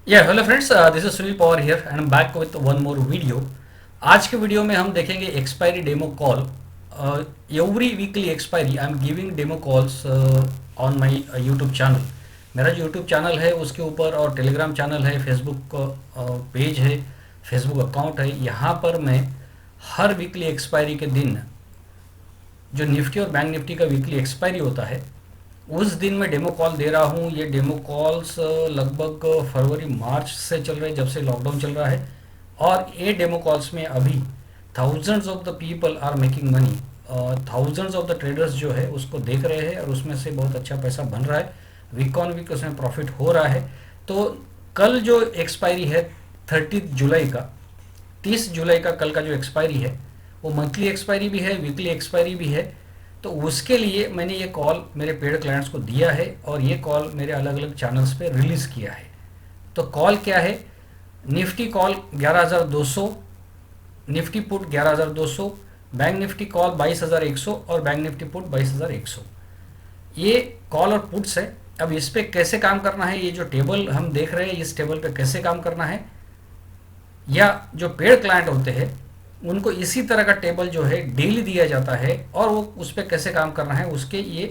या hello friends, this is Sunil Pawar here and I am back with one more video. आज के video में हम देखेंगे expiry demo call. Every weekly expiry I am giving demo calls on my YouTube channel. मेरा जो YouTube channel है उसके ऊपर और टेलीग्राम चैनल है, फेसबुक पेज है, फेसबुक अकाउंट है। यहाँ पर मैं हर वीकली एक्सपायरी के दिन जो निफ्टी और बैंक निफ्टी का वीकली एक्सपायरी होता है उस दिन मैं डेमो कॉल दे रहा हूँ। ये डेमो कॉल्स लगभग फरवरी मार्च से चल रहे हैं, जब से लॉकडाउन चल रहा है। और ये डेमो कॉल्स में अभी thousands of the people are making money. Thousands of the traders जो है उसको देख रहे हैं और उसमें से बहुत अच्छा पैसा बन रहा है। वीक ऑन वीक उसमें प्रॉफिट हो रहा है। तो कल जो एक्सपायरी है 30 जुलाई का, 30 जुलाई का कल का जो एक्सपायरी है वो मंथली एक्सपायरी भी है, वीकली एक्सपायरी भी है। तो उसके लिए मैंने ये कॉल मेरे पेड क्लाइंट्स को दिया है और ये कॉल मेरे अलग अलग चैनल्स पे रिलीज़ किया है। तो कॉल क्या है? Nifty call 11,200, Nifty put 11,200, bank Nifty call 22,100 और बैंक निफ्टी पुट 22,100। ये कॉल और पुट्स है। अब इस पे कैसे काम करना है, ये जो टेबल हम देख रहे हैं इस टेबल पे कैसे काम करना है, या जो पेड क्लाइंट होते हैं उनको इसी तरह का टेबल जो है डेली दिया जाता है और वो उस पर कैसे काम करना है उसके ये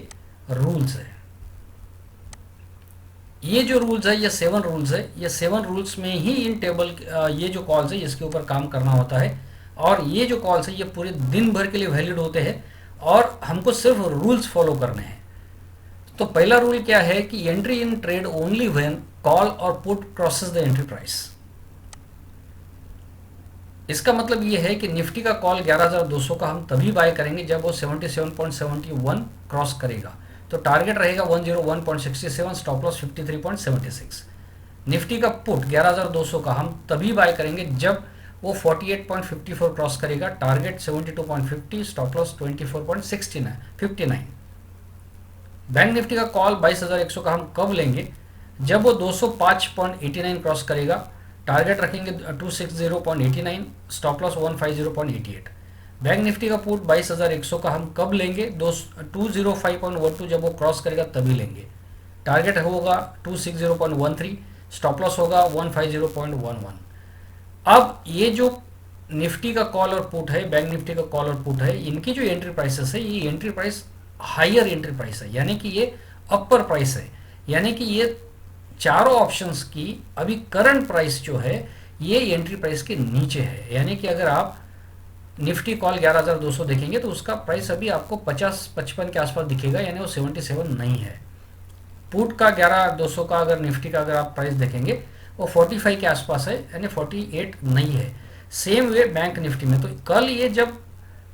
रूल्स है। ये जो रूल्स है ये 7 रूल्स है। ये 7 रूल्स में ही इन टेबल ये जो कॉल्स है इसके ऊपर काम करना होता है। और ये जो कॉल्स है ये पूरे दिन भर के लिए वैलिड होते हैं और हमको सिर्फ रूल्स फॉलो करने हैं। तो पहला रूल क्या है कि entry in trade only when call और put crosses the entry price. इसका मतलब ये है कि निफ्टी का कॉल 11,200 का हम तभी बाय करेंगे जब वो 77.71 क्रॉस करेगा। तो टारगेट रहेगा 101.67, स्टॉप लॉस 53.76। निफ्टी का पुट 11,200 का हम तभी बाय करेंगे जब वो 48.54 क्रॉस करेगा, target 72.50, stop loss 24.59। Bank nifty का कॉल 22,100 का हम कब लेंगे? जब वो 205.89 क्रॉस करेगा, टारगेट रखेंगे 260.89, स्टॉप लॉस 150.88। बैंक निफ्टी का पुट 22,100 का हम कब लेंगे? 205.12 जब वो क्रॉस करेगा तभी लेंगे, टारगेट होगा 260.13, स्टॉप लॉस होगा 150.11। अब ये जो निफ्टी का कॉल और पुट है, बैंक निफ्टी का कॉल और पुट है, इनकी जो एंट्री प्राइसेस है ये entry price higher entry price है, यानी कि ये अपर प्राइस है। यानी कि ये चारों ऑप्शंस की अभी करंट प्राइस जो है ये एंट्री प्राइस के नीचे है। यानी कि अगर आप निफ्टी कॉल 11,200 देखेंगे तो उसका प्राइस अभी आपको 50-55 के आसपास दिखेगा, यानी वो 77 नहीं है। पुट का 11,200 का अगर निफ्टी का अगर आप प्राइस देखेंगे वो 45 के आसपास है, यानी 48 नहीं है। सेम वे बैंक निफ्टी में। तो कल ये जब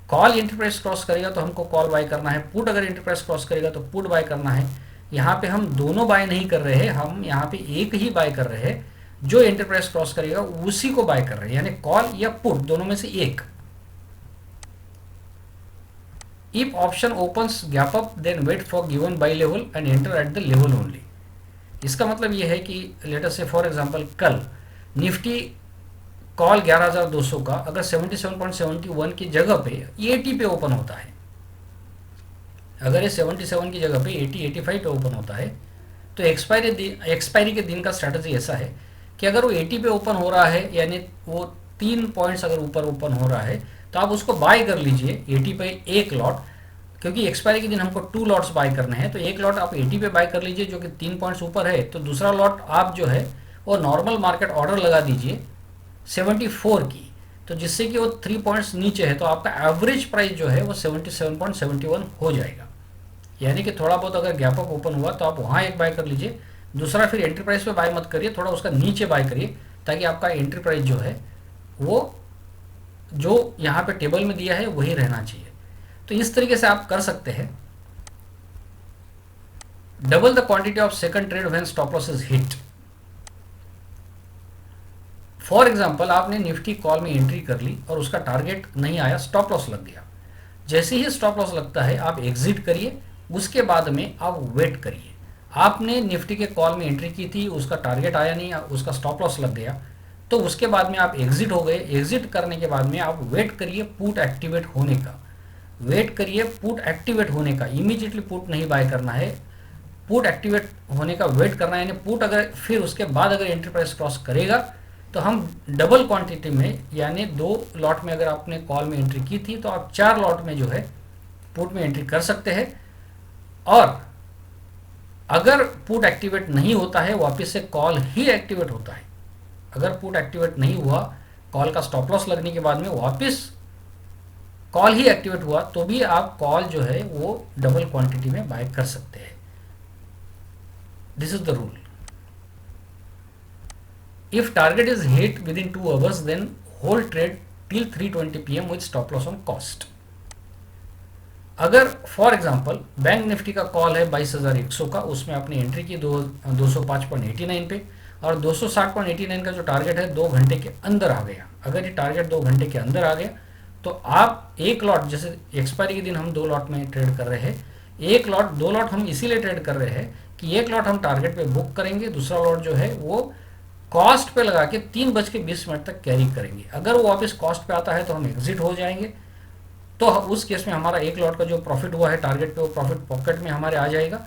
कॉल एंट्री प्राइस क्रॉस करेगा तो हमको कॉल बाय करना है, पुट अगर एंट्री प्राइस क्रॉस करेगा तो पुट बाय करना है। यहाँ पे हम दोनों बाय नहीं कर रहे हैं, हम यहाँ पे एक ही बाय कर रहे हैं। जो एंट्री प्राइस क्रॉस करेगा उसी को बाय कर रहे हैं, यानी कॉल या पुट दोनों में से एक। If option opens gap up then wait for given by level and enter at the level only. इसका मतलब यह है कि let us say for example कल निफ्टी कॉल 11,200 का अगर 77.71 की जगह पे 80 पे ओपन होता है, अगर ये 77 की जगह पे 80-85 पे ओपन होता है तो एक्सपायरी के दिन का स्ट्रैटेजी ऐसा है कि अगर वो 80 पे ओपन हो रहा है, यानी वो 3 पॉइंट्स अगर ऊपर ओपन हो रहा है तो आप उसको बाय कर लीजिए 80 पे एक लॉट, क्योंकि एक्सपायरी के दिन हमको 2 लॉट्स बाय करने हैं। तो एक लॉट आप 80 पे बाय कर लीजिए जो कि 3 पॉइंट्स ऊपर है। तो दूसरा लॉट आप जो है वो नॉर्मल मार्केट ऑर्डर लगा दीजिए 74 की, तो जिससे कि वो 3 पॉइंट्स नीचे है तो आपका एवरेज प्राइस जो है वो 77.71 हो जाएगा। यानी कि थोड़ा बहुत अगर गैप अप ओपन हुआ तो आप वहाँ एक बाय कर लीजिए, दूसरा फिर एंट्री प्राइस पे बाय मत करिए, थोड़ा उसका नीचे बाय करिए ताकि आपका एंट्री प्राइस जो है वो जो यहाँ पे टेबल में दिया है वही रहना चाहिए। तो इस तरीके से आप कर सकते हैं। Double the quantity of second trade when stop loss is hit. For example आपने निफ्टी कॉल में एंट्री कर ली और उसका टारगेट नहीं आया, स्टॉप लॉस लग गया। जैसे ही स्टॉप लॉस लगता है आप एग्जिट करिए, उसके बाद में आप वेट करिए। आपने निफ्टी के कॉल में एंट्री की थी, उसका टारगेट आया नहीं, उसका स्टॉप लॉस लग गया, तो उसके बाद में आप एग्जिट हो गए। एग्जिट करने के बाद में आप वेट करिए पुट एक्टिवेट होने का, वेट करिए पुट एक्टिवेट होने का। इमीडिएटली पुट नहीं बाय करना है, पुट एक्टिवेट होने का वेट करना है, यानी पुट अगर फिर उसके बाद अगर एंट्री प्राइस क्रॉस करेगा तो हम डबल क्वांटिटी में, यानी 2 लॉट में अगर आपने कॉल में एंट्री की थी तो आप 4 लॉट में जो है पुट में एंट्री कर सकते हैं। और अगर पुट एक्टिवेट नहीं होता है, वापस से कॉल ही एक्टिवेट होता है, अगर पुट एक्टिवेट नहीं हुआ, कॉल का स्टॉप लॉस लगने के बाद में वापस कॉल ही एक्टिवेट हुआ, तो भी आप कॉल जो है वो डबल क्वांटिटी में बाय कर सकते हैं। This is the rule. If target is hit within 2 hours, then hold trade till 3:20 PM with stop loss on cost. अगर फॉर एग्जांपल बैंक निफ्टी का कॉल है 22,100 का, उसमें आपने एंट्री की 205.89 पे, और 260.89 का जो टारगेट है 2 घंटे के अंदर आ गया। अगर ये टारगेट 2 घंटे के अंदर आ गया तो आप एक लॉट, जैसे एक्सपायरी के दिन हम 2 लॉट में ट्रेड कर रहे हैं, एक लॉट 2 लॉट हम इसीलिए ट्रेड कर रहे हैं कि एक लॉट हम टारगेट पे बुक करेंगे, दूसरा लॉट जो है वो कॉस्ट पे लगा के 3:20 तक कैरी करेंगे। अगर वो वापस कॉस्ट पे आता है तो हम एग्जिट हो जाएंगे, तो उस केस में हमारा एक लॉट का जो प्रॉफिट हुआ है टारगेट पे, वो प्रॉफिट पॉकेट में हमारे आ जाएगा।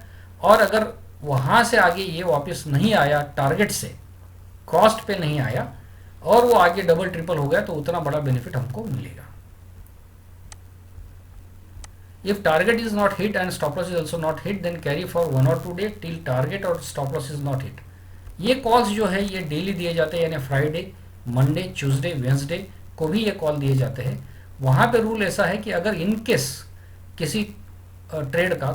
और अगर वहां से आगे ये वापस नहीं आया, टारगेट से कॉस्ट पे नहीं आया और वो आगे डबल ट्रिपल हो गया, तो उतना बड़ा बेनिफिट हमको मिलेगा। If target is not hit and stop loss is also not hit, then carry for 1 or 2 days till target और stop loss is not hit। ये कॉल्स जो है ये डेली दिए जाते हैं, यानी फ्राइडे, मंडे, ट्यूसडे, वेंसडे को भी ये कॉल दिए जाते हैं। वहाँ पे रूल ऐसा है कि अगर इन केस किसी ट्रेड का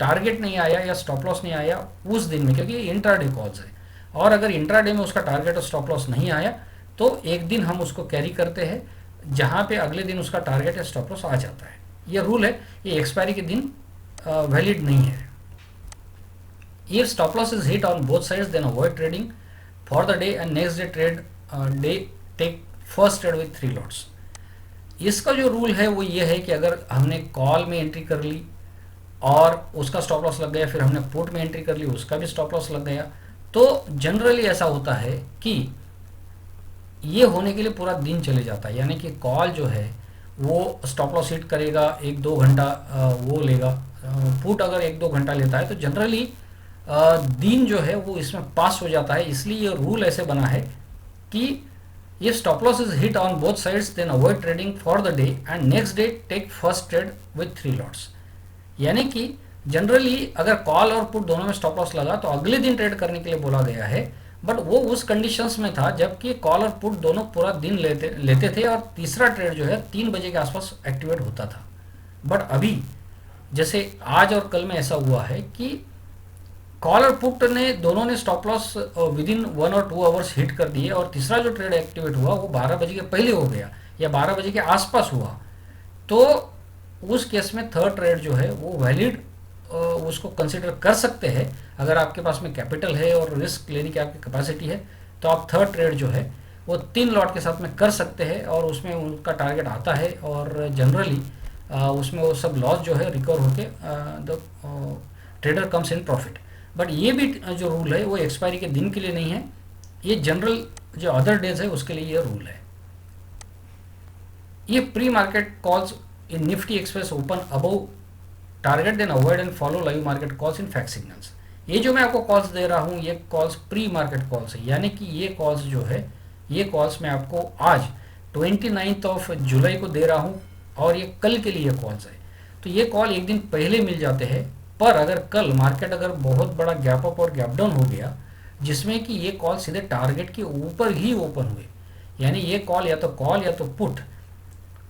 टारगेट नहीं आया या स्टॉप लॉस नहीं आया उस दिन में, क्योंकि ये इंट्राडे कॉल्स है, और अगर इंट्राडे में उसका टारगेट और स्टॉप लॉस नहीं आया तो एक दिन हम उसको कैरी करते हैं, जहाँ पे अगले दिन उसका टारगेट या स्टॉप लॉस आ जाता है। ये रूल है, ये एक्सपायरी के दिन वैलिड नहीं है। If stop loss is hit on both sides, then avoid trading for the day and next day take first trade with 3 lots। इसका जो रूल है वो ये है कि अगर हमने कॉल में एंट्री कर ली और उसका स्टॉप लॉस लग गया, फिर हमने पुट में एंट्री कर ली, उसका भी स्टॉप लॉस लग गया, तो जनरली ऐसा होता है कि ये होने के लिए पूरा दिन चले जाता है, यानी कि कॉल जो है वो स्टॉप लॉस हिट करेगा, 1-2 घंटा वो लेगा। पुट अगर 1-2 घंटा लेता है तो जनरली दिन जो है वो इसमें पास हो जाता है। इसलिए ये रूल ऐसे बना है कि ये stop loss is hit on both sides, then avoid trading for the day and next day take first trade with 3 lots. यानी कि जनरली अगर कॉल और पुट दोनों में स्टॉप लॉस लगा तो अगले दिन ट्रेड करने के लिए बोला गया है, बट वो उस कंडीशंस में था जबकि कॉल और पुट दोनों पूरा दिन लेते थे और तीसरा ट्रेड जो है 3 बजे के आसपास एक्टिवेट होता था। बट अभी जैसे आज और कल में ऐसा हुआ है कि कॉल और पुट ने दोनों ने स्टॉप लॉस विद इन 1 और 2 आवर्स हिट कर दिए, और तीसरा जो ट्रेड एक्टिवेट हुआ वो 12 बजे के पहले हो गया या 12 बजे के आसपास हुआ, तो उस केस में थर्ड ट्रेड जो है वो वैलिड उसको कंसिडर कर सकते हैं। अगर आपके पास में कैपिटल है और रिस्क लेने की आपकी कैपेसिटी है तो आप थर्ड ट्रेड जो है वो 3 लॉट के साथ में कर सकते हैं, और उसमें उनका टारगेट आता है और जनरली उसमें वो सब लॉस जो है रिकवर होके the trader comes in profit. But ये भी जो रूल है वो एक्सपायरी के दिन के लिए नहीं है, ये जनरल जो अदर डेज है उसके लिए ये रूल है। ये pre market calls in nifty express open above target, then avoid and follow live market calls in fact signals. ये जो मैं आपको कॉल्स दे रहा हूँ ये कॉल्स प्री मार्केट कॉल्स है, यानी कि ये कॉल्स जो है ये कॉल्स मैं आपको आज 29 जुलाई को दे रहा हूँ और ये कल के लिए कॉल्स है। तो ये कॉल एक दिन पहले मिल जाते हैं, पर अगर कल मार्केट अगर बहुत बड़ा गैप अप और गैप डाउन हो गया जिसमें कि ये कॉल सीधे टारगेट के ऊपर ही ओपन हुए, यानी ये कॉल या तो पुट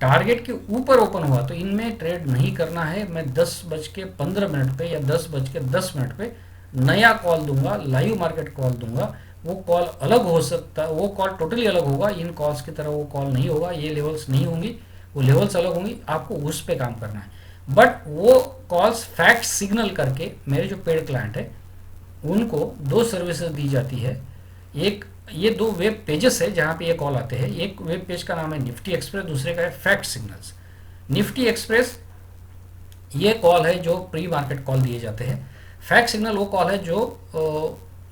टारगेट के ऊपर ओपन हुआ, तो इनमें ट्रेड नहीं करना है। मैं 10:15 पे या 10:10 पे नया कॉल दूंगा, लाइव मार्केट कॉल दूंगा। वो कॉल अलग हो सकता है, वो कॉल टोटली अलग होगा, इन कॉल्स की तरह वो कॉल नहीं होगा, ये लेवल्स नहीं होंगी, वो लेवल्स अलग होंगी, आपको उस पे काम करना है। बट वो कॉल्स फैक्ट सिग्नल करके मेरे जो पेड क्लाइंट है उनको 2 सर्विसेज दी जाती है। एक ये 2 वेब पेजेस है जहाँ पे ये कॉल आते हैं। एक वेब पेज का नाम है निफ्टी एक्सप्रेस, दूसरे का है फैक्ट सिग्नल्स। निफ्टी एक्सप्रेस ये कॉल है जो प्री मार्केट कॉल दिए जाते हैं। फैक्ट सिग्नल वो कॉल है जो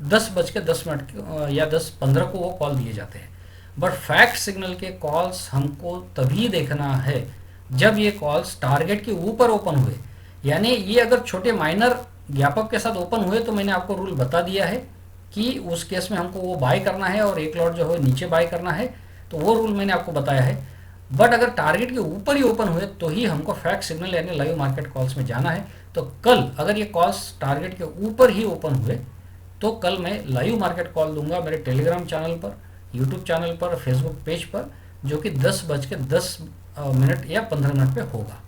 10:10 या 10:15 को वो कॉल दिए जाते हैं। बट फैक्ट सिग्नल के कॉल्स हमको तभी देखना है जब ये कॉल्स टारगेट के ऊपर ओपन हुए, यानी ये अगर छोटे माइनर ज्ञापक के साथ ओपन हुए तो मैंने आपको रूल बता दिया है कि उस केस में हमको वो बाय करना है और एक लॉट जो है नीचे बाय करना है, तो वो रूल मैंने आपको बताया है। बट अगर टारगेट के ऊपर ही ओपन हुए तो ही हमको फैक्ट सिग्नल यानी लाइव मार्केट कॉल्स में जाना है। तो कल अगर ये कॉल्स टारगेट के ऊपर ही ओपन हुए तो कल मैं लाइव मार्केट कॉल दूंगा मेरे टेलीग्राम चैनल पर, यूट्यूब चैनल पर, फेसबुक पेज पर, जो कि 10:10 या 15 मिनट पे होगा।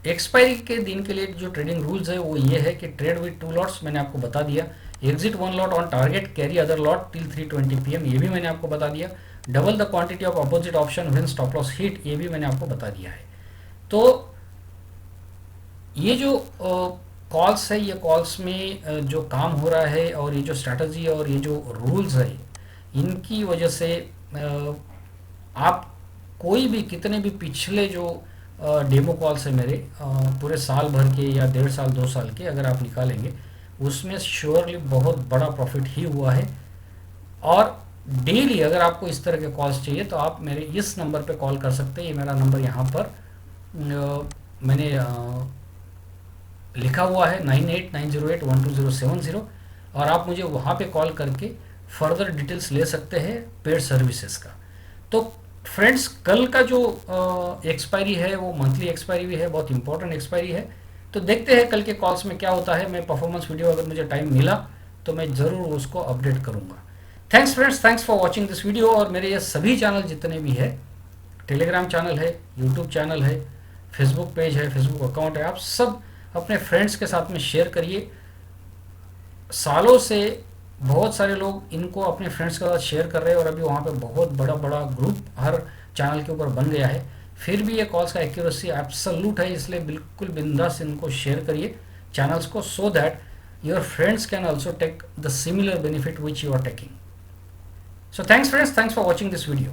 एक्सपायरी के दिन के लिए जो ट्रेडिंग रूल्स है वो ये है कि ट्रेड विद 2 लॉट्स मैंने आपको बता दिया, exit 1 lot on target, carry other lot till 3:20 PM ये भी मैंने आपको बता दिया, double the quantity of opposite option when stop loss hit ये भी मैंने आपको बता दिया है। तो ये जो कॉल्स है, ये कॉल्स में जो काम हो रहा है और ये जो स्ट्रैटेजी और ये जो रूल्स है, इनकी वजह से आप कोई भी कितने भी पिछले जो डेमो कॉल्स है मेरे पूरे साल भर के या 1.5 साल 2 साल के अगर आप निकालेंगे उसमें श्योरली बहुत बड़ा प्रॉफिट ही हुआ है। और डेली अगर आपको इस तरह के कॉल्स चाहिए तो आप मेरे इस नंबर पे कॉल कर सकते हैं। ये मेरा नंबर यहाँ पर मैंने लिखा हुआ है 9890812070 और आप मुझे वहाँ पे कॉल करके फर्दर डिटेल्स ले सकते हैं पेड सर्विसेज का। तो फ्रेंड्स कल का जो एक्सपायरी है वो मंथली एक्सपायरी भी है, बहुत इंपॉर्टेंट एक्सपायरी है। तो देखते हैं कल के कॉल्स में क्या होता है। मैं परफॉर्मेंस वीडियो अगर मुझे टाइम मिला तो मैं ज़रूर उसको अपडेट करूँगा। Thanks friends, thanks for watching this video. और मेरे ये सभी चैनल जितने भी है, टेलीग्राम चैनल है, यूट्यूब चैनल है, फेसबुक पेज है, फेसबुक अकाउंट है, आप सब अपने फ्रेंड्स के साथ में शेयर करिए। सालों से बहुत सारे लोग इनको अपने फ्रेंड्स के साथ शेयर कर रहे हैं और अभी वहाँ पे बहुत बड़ा बड़ा ग्रुप हर चैनल के ऊपर बन गया है। फिर भी ये कॉल्स का एक्यूरेसी एब्सोल्यूट है, इसलिए बिल्कुल बिंदास इनको शेयर करिए चैनल्स को, so that your friends can also take the similar benefit which you are taking. So thanks friends, thanks for watching this video.